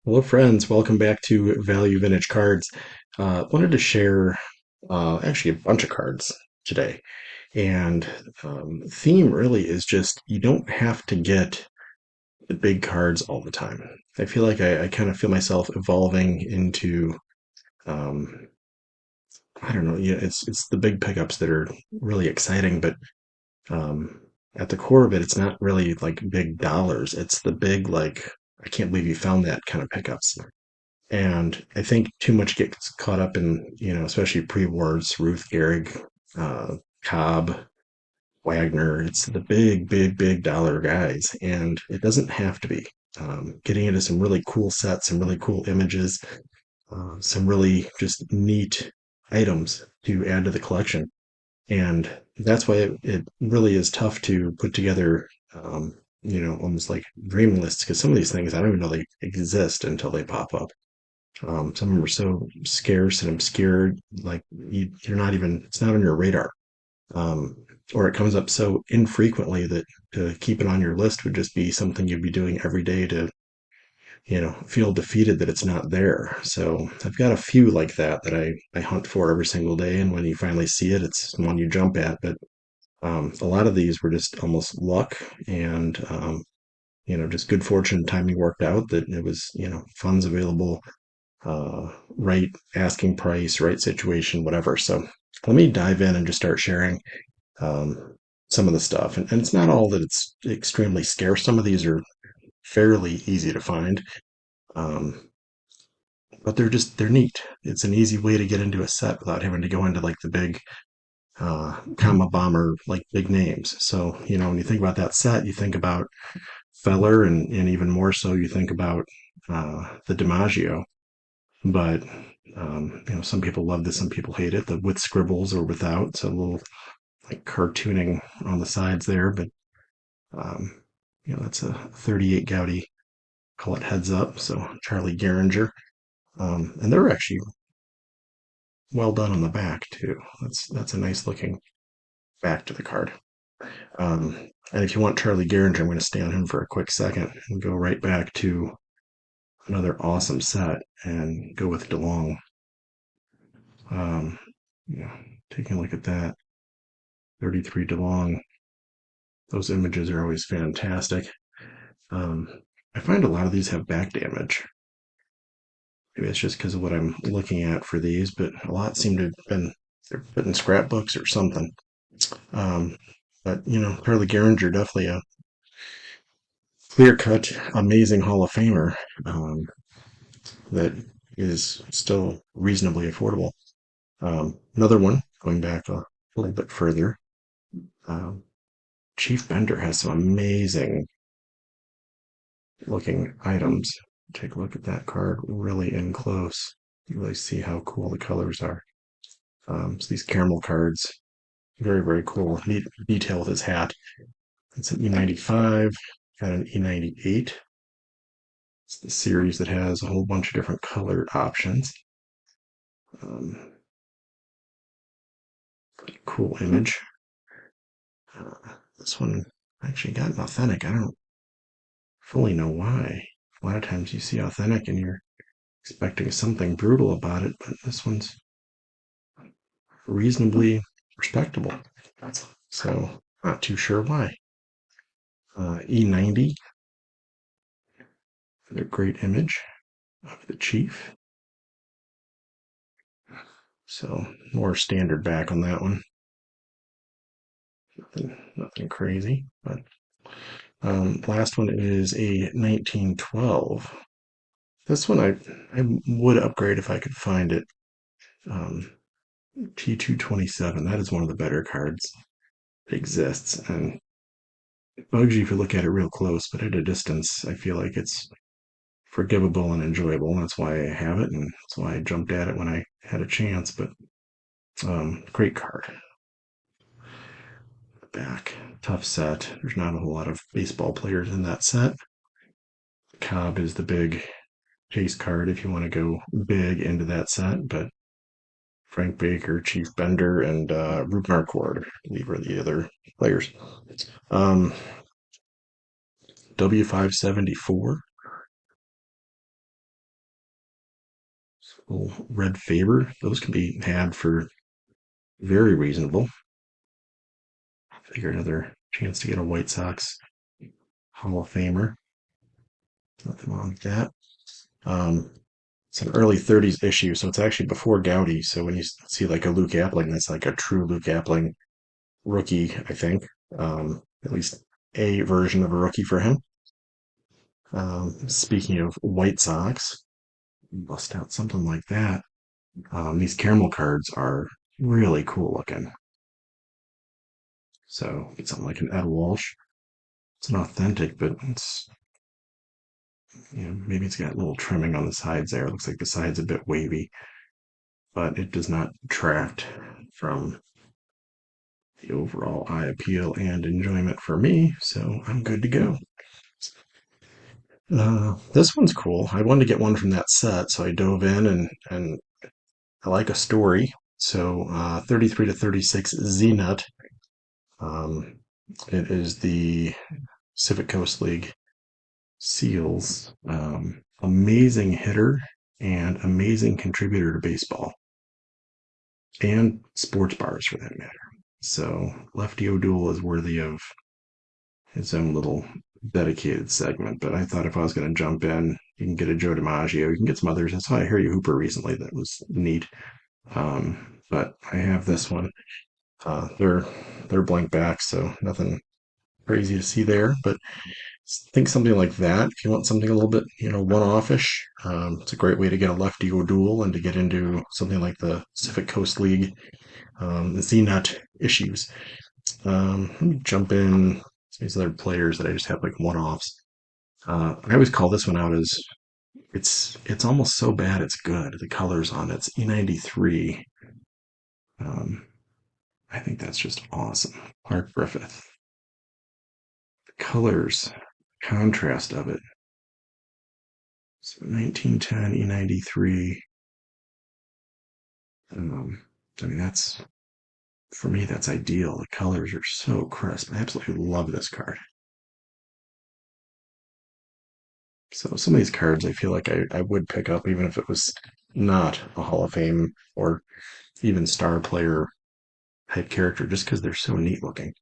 Hello, friends. Welcome back to Value Vintage Cards. Wanted to share actually a bunch of cards today. And theme really is just you don't have to get the big cards all the time. I feel like I kind of feel myself evolving into um, I don't know. Yeah, it's the big pickups that are really exciting, but um, at the core of it, it's not really like big dollars. It's the big like I can't believe you found that kind of pickups. And I think too much gets caught up in, especially pre-wars, Ruth Gehrig, Cobb, Wagner. It's the big, big, big dollar guys, and it doesn't have to be. Getting into some really cool sets, some really cool images, some really just neat items to add to the collection. And that's why it really is tough to put together, almost like dream lists, because some of these things I don't even know they exist until they pop up. Some of them are so scarce and obscure, like you're not even, it's not on your radar. Um, or it comes up so infrequently that to keep it on your list would just be something you'd be doing every day to, feel defeated that it's not there. So I've got a few like that I hunt for every single day. And when you finally see it, it's one you jump at. But a lot of these were just almost luck and, just good fortune timing worked out that it was, funds available right asking price, right situation, whatever. So let me dive in and just start sharing um, some of the stuff. And it's not all that it's extremely scarce. Some of these are fairly easy to find, um, but they're neat. It's an easy way to get into a set without having to go into like the big comma bomber, like big names. So, when you think about that set, you think about Feller and even more so, you think about the DiMaggio. But some people love this, some people hate it. The with scribbles or without, so a little like cartooning on the sides there. But um, that's a 38 Gaudi. Call it heads up. So Charlie Gehringer, and they're actually well done on the back too. That's a nice looking back to the card. And if you want Charlie Gehringer, I'm going to stay on him for a quick second and go right back to another awesome set and go with DeLong. Um, yeah, taking a look at that. 33 DeLong. Those images are always fantastic. Um, I find a lot of these have back damage. Maybe it's just because of what I'm looking at for these, but a lot seem to have been they're put in scrapbooks or something. Um, but Charlie Gehringer definitely a clear cut, amazing Hall of Famer that is still reasonably affordable. Another one going back a little bit further. Um, Chief Bender has some amazing looking items. Take a look at that card really in close. You really see how cool the colors are. So these caramel cards, very, very cool. Neat detail with his hat. It's an E95, got an E98. It's the series that has a whole bunch of different color options. Um, cool image. This one actually got an authentic. I don't fully know why. A lot of times you see authentic and you're expecting something brutal about it, but this one's reasonably respectable. So, not too sure why. E90, another great image of the Chief. So, more standard back on that one. Nothing crazy. But last one is a 1912. This one I would upgrade if I could find it. Um, T227. That is one of the better cards that exists. And it bugs you if you look at it real close, but at a distance, I feel like it's forgivable and enjoyable. That's why I have it, and that's why I jumped at it when I had a chance. But great card. Back, tough set. There's not a whole lot of baseball players in that set. Cobb is the big chase card if you want to go big into that set, but Frank Baker, Chief Bender, and Rube Marquardt, I believe, are the other players. Um, W574. Little red Faber. Those can be had for very reasonable. Figure another chance to get a White Sox Hall of Famer. Nothing wrong with that. Um, it's an early 30s issue, so it's actually before Gaudy. So when you see like a Luke Appling, that's like a true Luke Appling rookie, I think. At least a version of a rookie for him. Speaking of White Sox, bust out something like that. These caramel cards are really cool looking. So it's something like an Ed Walsh. It's an authentic, but it's maybe it's got a little trimming on the sides there. It looks like the side's a bit wavy, but it does not detract from the overall eye appeal and enjoyment for me. So I'm good to go. This one's cool. I wanted to get one from that set, so I dove in and I like a story. So 33 to 36 Z Nut. Um, it is the Pacific Coast League Seals. Amazing hitter and amazing contributor to baseball and sports bars for that matter. So Lefty O'Doul is worthy of his own little dedicated segment. But I thought if I was going to jump in, you can get a Joe DiMaggio, you can get some others. I saw a Harry Hooper recently that was neat. But I have this one. They're blank back, so nothing crazy to see there. But think something like that. If you want something a little bit, one-offish, it's a great way to get a lefty O'Doul and to get into something like the Pacific Coast League, the Z-Nut issues. Let me jump in some of these other players that I just have like one-offs. I always call this one out as it's almost so bad it's good. The colors on it's E93. Um, I think that's just awesome. Clark Griffith. The colors, contrast of it. So 1910 E93. I mean, that's for me, that's ideal. The colors are so crisp. I absolutely love this card. So some of these cards I feel like I would pick up even if it was not a Hall of Fame or even star player type character, just because they're so neat looking.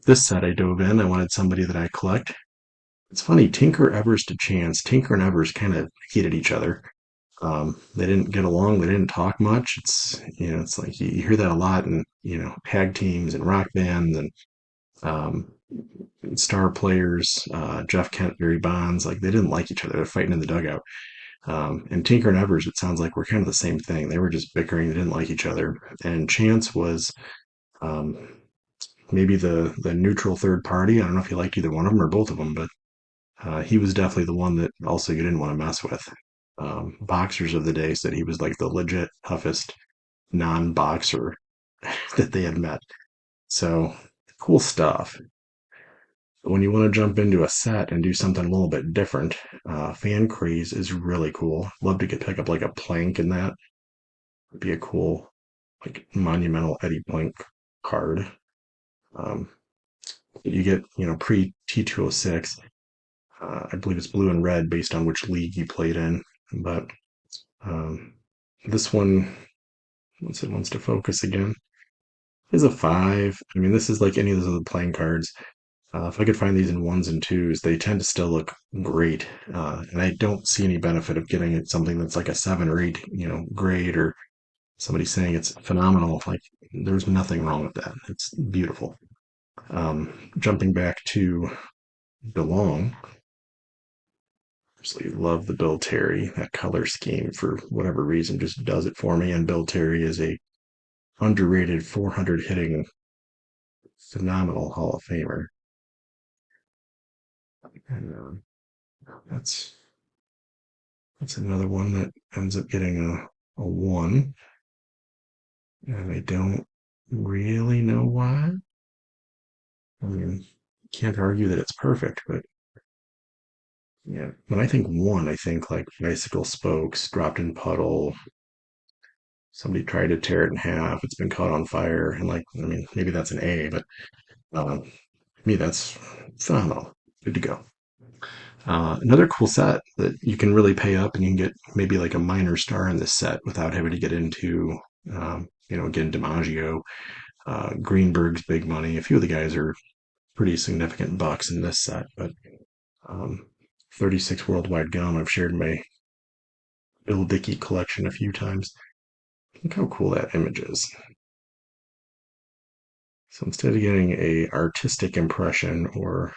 This set I dove in. I wanted somebody that I collect. It's funny, Tinker Evers to Chance. Tinker and Evers kind of hated each other. They didn't get along. They didn't talk much. It's like you hear that a lot in tag teams and rock bands and um, star players. Jeff Kent, Barry Bonds, like they didn't like each other. They're fighting in the dugout. And Tinker and Evers, it sounds like we're kind of the same thing. They were just bickering. They didn't like each other. And Chance was um, maybe the neutral third party. I don't know if you liked either one of them or both of them, but he was definitely the one that also you didn't want to mess with. Boxers of the day said he was like the legit toughest non-boxer that they had met. So cool stuff. But when you want to jump into a set and do something a little bit different, Fan Craze is really cool. Love to pick up like a plank in that. Would be a cool like monumental Eddie Plank card. Um, you get pre T206. I believe it's blue and red based on which league you played in. But um, this one, once it wants to focus again, is a 5. I mean, this is like any of those other playing cards. If I could find these in ones and twos, they tend to still look great. And I don't see any benefit of getting it something that's like a 7 or 8, grade or somebody saying it's phenomenal. Like, there's nothing wrong with that. It's beautiful. Jumping back to DeLong, absolutely love the Bill Terry. That color scheme, for whatever reason, just does it for me. And Bill Terry is a underrated 400 hitting phenomenal Hall of Famer. And that's that's another one that ends up getting a 1. And I don't really know why. I mean, can't argue that it's perfect, but yeah. When I think 1, I think like bicycle spokes dropped in puddle. Somebody tried to tear it in half. It's been caught on fire. And like, I mean, maybe that's an A, but to me, that's phenomenal. Good to go. Another cool set that you can really pay up and you can get maybe like a minor star in this set without having to get into, again, DiMaggio, Greenberg's big money. A few of the guys are pretty significant bucks in this set, but um, 36 Worldwide Gum, I've shared my Bill Dickey collection a few times. Look how cool that image is. So instead of getting a artistic impression or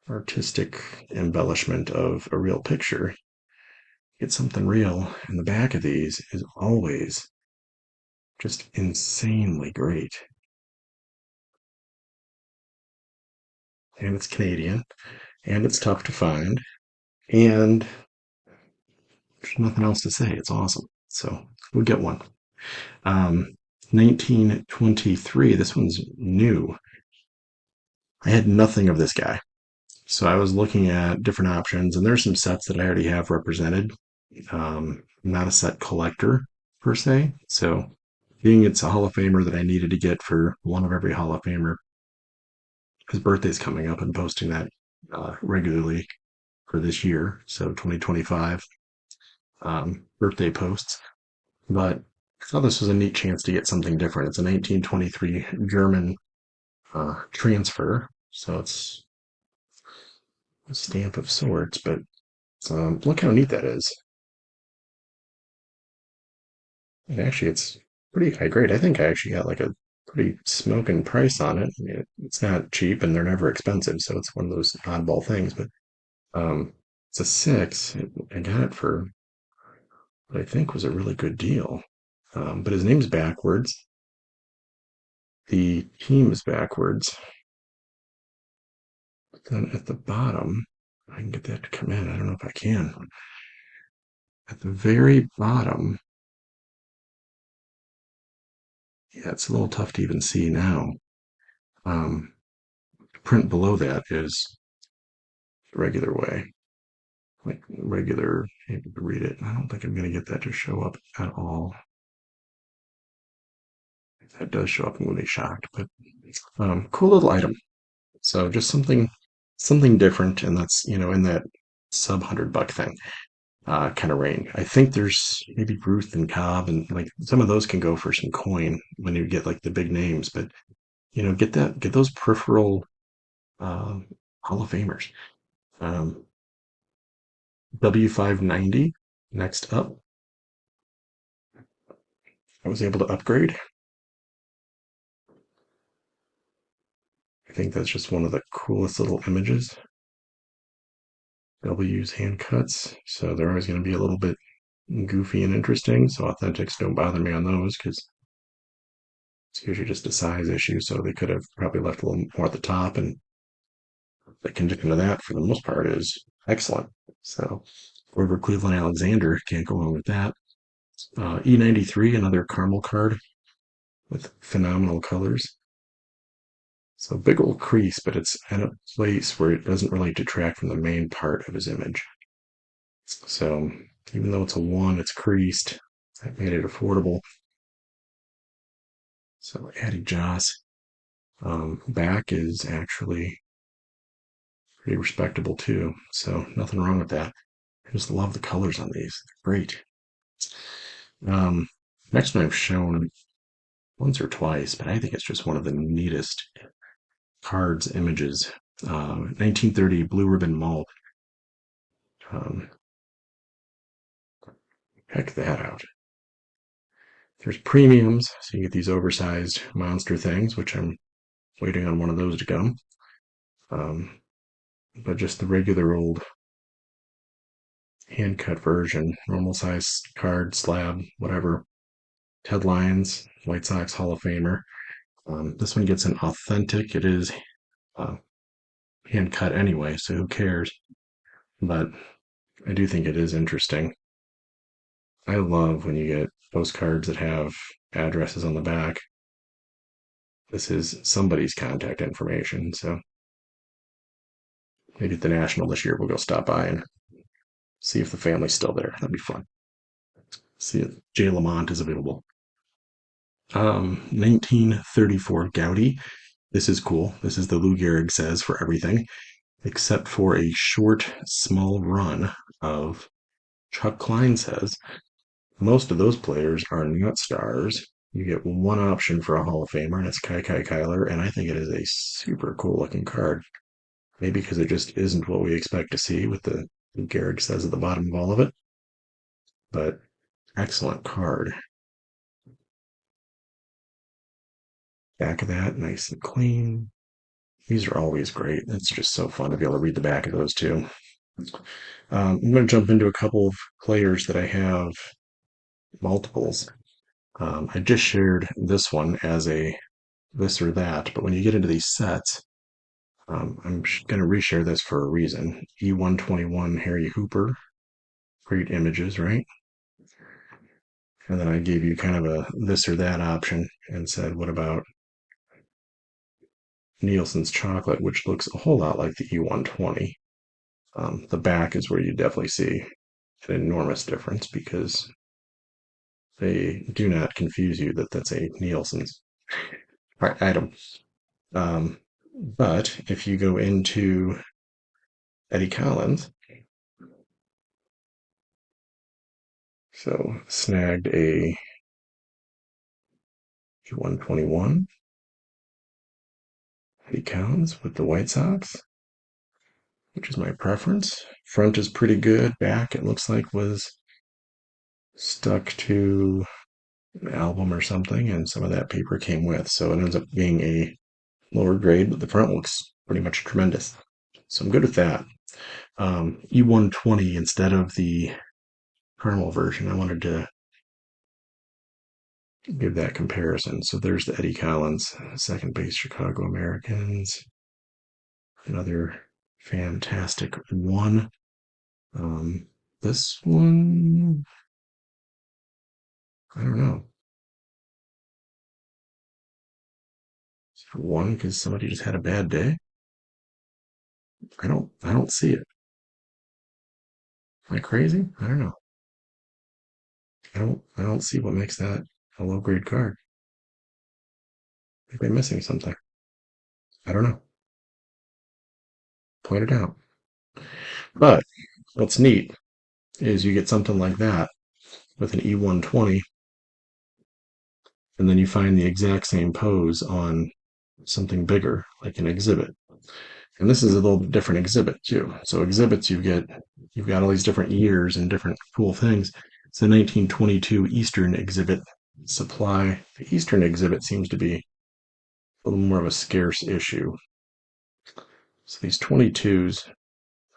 artistic embellishment of a real picture, get something real. And the back of these is always just insanely great. And it's Canadian, and it's tough to find, and there's nothing else to say. It's awesome. So we'll get one. Um, 1923, this one's new. I had nothing of this guy. So I was looking at different options, and there's some sets that I already have represented. I'm not a set collector per se. So being it's a Hall of Famer that I needed to get for one of every Hall of Famer, his birthday's coming up and posting that regularly for this year. So 2025 birthday posts. But I thought this was a neat chance to get something different. It's a 1923 German transfer. So it's a stamp of sorts, but look how neat that is. And actually, it's pretty high grade. I think I actually got like a pretty smoking price on it. I mean, it's not cheap and they're never expensive. So it's one of those oddball things, but um, it's a six. I got it for what I think was a really good deal. But his name's backwards. The team is backwards. But then at the bottom, I can get that to come in. I don't know if I can. At the very bottom, yeah, it's a little tough to even see now. Um, print below that is the regular way, like regular, able to read it. I don't think I'm going to get that to show up at all. If that does show up, I'm going to be shocked. But cool little item. So just something different, and that's in that sub $100 thing kind of range. I think there's maybe Ruth and Cobb, and like some of those can go for some coin when you get like the big names. But get those peripheral um, Hall of Famers. Um, W590 next up. I was able to upgrade. I think that's just one of the coolest little images. W's hand cuts, so they're always going to be a little bit goofy and interesting. So authentics don't bother me on those because it's usually just a size issue. So they could have probably left a little more at the top, and the condition of that for the most part is excellent. So over Cleveland Alexander, can't go wrong with that. E93, another caramel card with phenomenal colors. So big old crease, but it's at a place where it doesn't really detract from the main part of his image. So even though it's a one, it's creased. That made it affordable. So Addie Joss back is actually pretty respectable too. So nothing wrong with that. I just love the colors on these. Great. Um, next one I've shown once or twice, but I think it's just one of the neatest cards images. 1930 Blue Ribbon Malt. Um, Check that out. There's premiums, so you get these oversized monster things, which I'm waiting on one of those to come. But just the regular old hand cut version, normal size card, slab, whatever. Headlines, White Sox Hall of Famer. This one gets an authentic. It is uh, hand cut anyway, so who cares? But I do think it is interesting. I love when you get postcards that have addresses on the back. This is somebody's contact information, so maybe at the National this year we'll go stop by and see if the family's still there. That'd be fun. See if Jay Lamont is available. 1934 Gaudi. This is cool. This is the Lou Gehrig says for everything. except for a short, small run of Chuck Klein says. Most of those players are not stars. You get one option for a Hall of Famer, and it's Kai Kyler, and I think it is a super cool looking card. Maybe because it just isn't what we expect to see with the Garrick says at the bottom of all of it, but excellent card. Back of that, nice and clean. These are always great. It's just so fun to be able to read the back of those too. I'm going to jump into a couple of players that I have multiples. I just shared this one as a this or that, but when you get into these sets, I'm going to reshare this for a reason. E121 Harry Hooper, great images, right? And then I gave you kind of a this or that option and said, what about Nielsen's chocolate, which looks a whole lot like the E120. The back is where you definitely see an enormous difference because they do not confuse you that that's a Nielsen's item. Um, but if you go into Eddie Collins, so snagged a 121 Eddie Collins with the White Sox, which is my preference. Front is pretty good. Back, it looks like, was stuck to an album or something, and some of that paper came with. So it ends up being a lower grade, but the front looks pretty much tremendous. So I'm good with that. E120 instead of the caramel version. I wanted to give that comparison. So there's the Eddie Collins, second base Chicago Americans. Another fantastic one. This one, I don't know. One because somebody just had a bad day. I don't see it. Am I crazy? I don't know. I don't see what makes that a low grade card. Maybe I'm missing something. I don't know. Point it out. But what's neat is you get something like that with an E120, and then you find the exact same pose on something bigger, like an exhibit. And this is a little bit different exhibit too. So exhibits you've got all these different years and different cool things. It's the 1922 Eastern exhibit supply. The Eastern exhibit seems to be a little more of a scarce issue. So these 22s,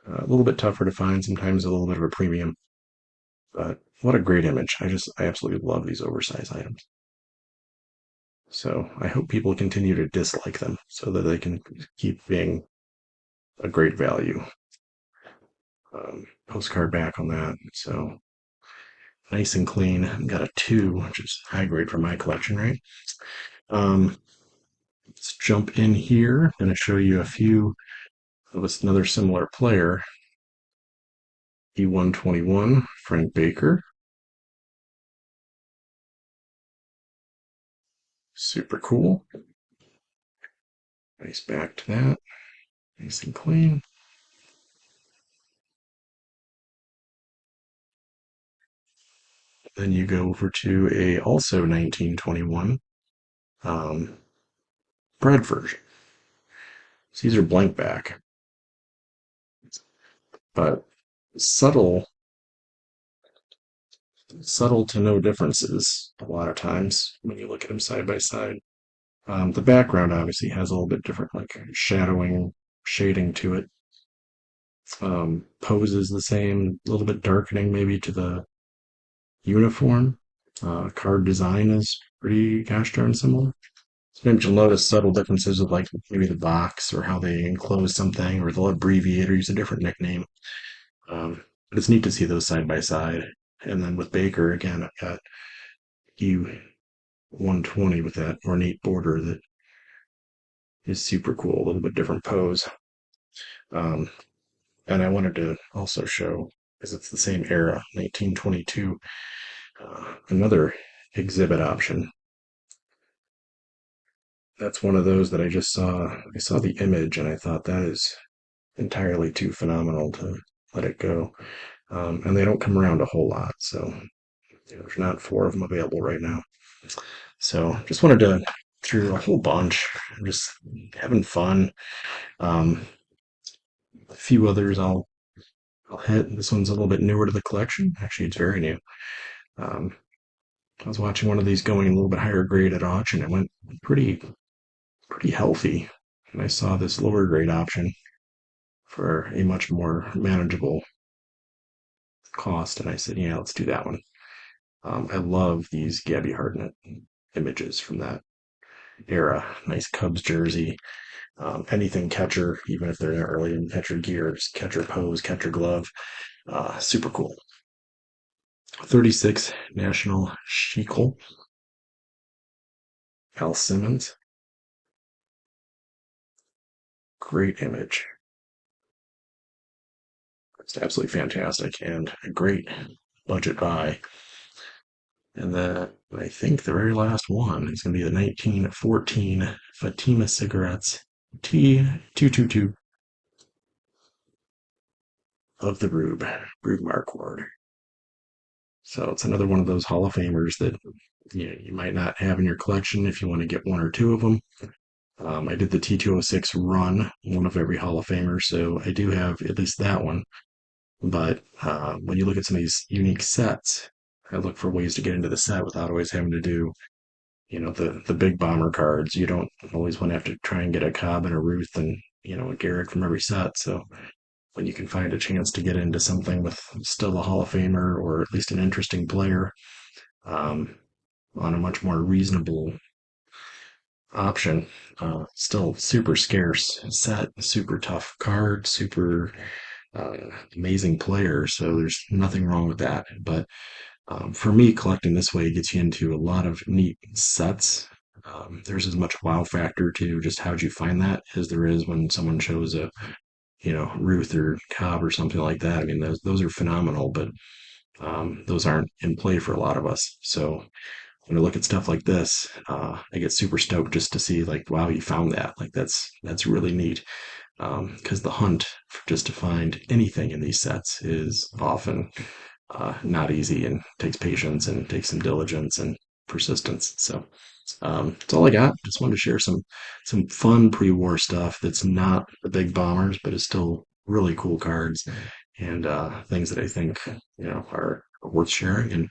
a little bit tougher to find, sometimes a little bit of a premium. But what a great image. I absolutely love these oversized items. So I hope people continue to dislike them so that they can keep being a great value. Postcard back on that. So nice and clean. Got a 2, which is high grade for my collection, right? Um, let's jump in here. I'm going to show you a few of another similar player. E121, Frank Baker. Super cool. Nice back to that. Nice and clean. Then you go over to a also 1921 bread version. So these are blank back, but subtle, subtle to no differences a lot of times when you look at them side by side. The background obviously has a little bit different, like shadowing, shading to it. Pose is the same, a little bit darkening maybe to the uniform. Card design is pretty gosh darn similar. Sometimes you'll notice subtle differences of like maybe the box or how they enclose something, or they'll abbreviate or use a different nickname. But it's neat to see those side by side. And then with Baker, again, I've got E120 with that ornate border that is super cool, a little bit different pose. Um, and I wanted to also show, because it's the same era, 1922, another exhibit option. That's one of those that I just saw. I saw the image and I thought that is entirely too phenomenal to let it go. And they don't come around a whole lot, so there's not four of them available right now. So just wanted to through a whole bunch, just having fun. Um, a few others I'll hit. This one's a little bit newer to the collection. Actually, it's very new. Um, I was watching one of these going a little bit higher grade at auction. It went pretty pretty healthy, and I saw this lower grade option for a much more manageable cost, and I said, yeah, let's do that one. I love these Gabby Hartnett images from that era. Nice Cubs jersey, anything catcher, even if they're not early in catcher gear, just catcher pose, catcher glove. Super cool. 36 National Shekel, Al Simmons. Great image. It's absolutely fantastic and a great budget buy. And then I think the very last one is going to be the 1914 Fatima Cigarettes T222 of the Rube Marquard. So it's another one of those Hall of Famers that you might not have in your collection if you want to get one or two of them. I did the T206 run, one of every Hall of Famer, so I do have at least that one. But when you look at some of these unique sets, I look for ways to get into the set without always having to do, the big bomber cards. You don't always want to have to try and get a Cobb and a Ruth and a Garrett from every set. So when you can find a chance to get into something with still a Hall of Famer or at least an interesting player um, on a much more reasonable option, still super scarce set, super tough card, super uh, amazing player. So there's nothing wrong with that. But for me, collecting this way gets you into a lot of neat sets. There's as much wow factor to just how'd you find that as there is when someone shows a Ruth or Cobb or something like that. I mean, those are phenomenal, but those aren't in play for a lot of us. So when I look at stuff like this, I get super stoked just to see like, wow, you found that. Like that's really neat. Because the hunt just to find anything in these sets is often not easy and takes patience and takes some diligence and persistence. So that's all I got. Just wanted to share some fun pre-war stuff that's not the big bombers, but is still really cool cards and things that I think are worth sharing and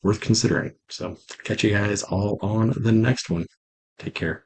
worth considering. So catch you guys all on the next one. Take care.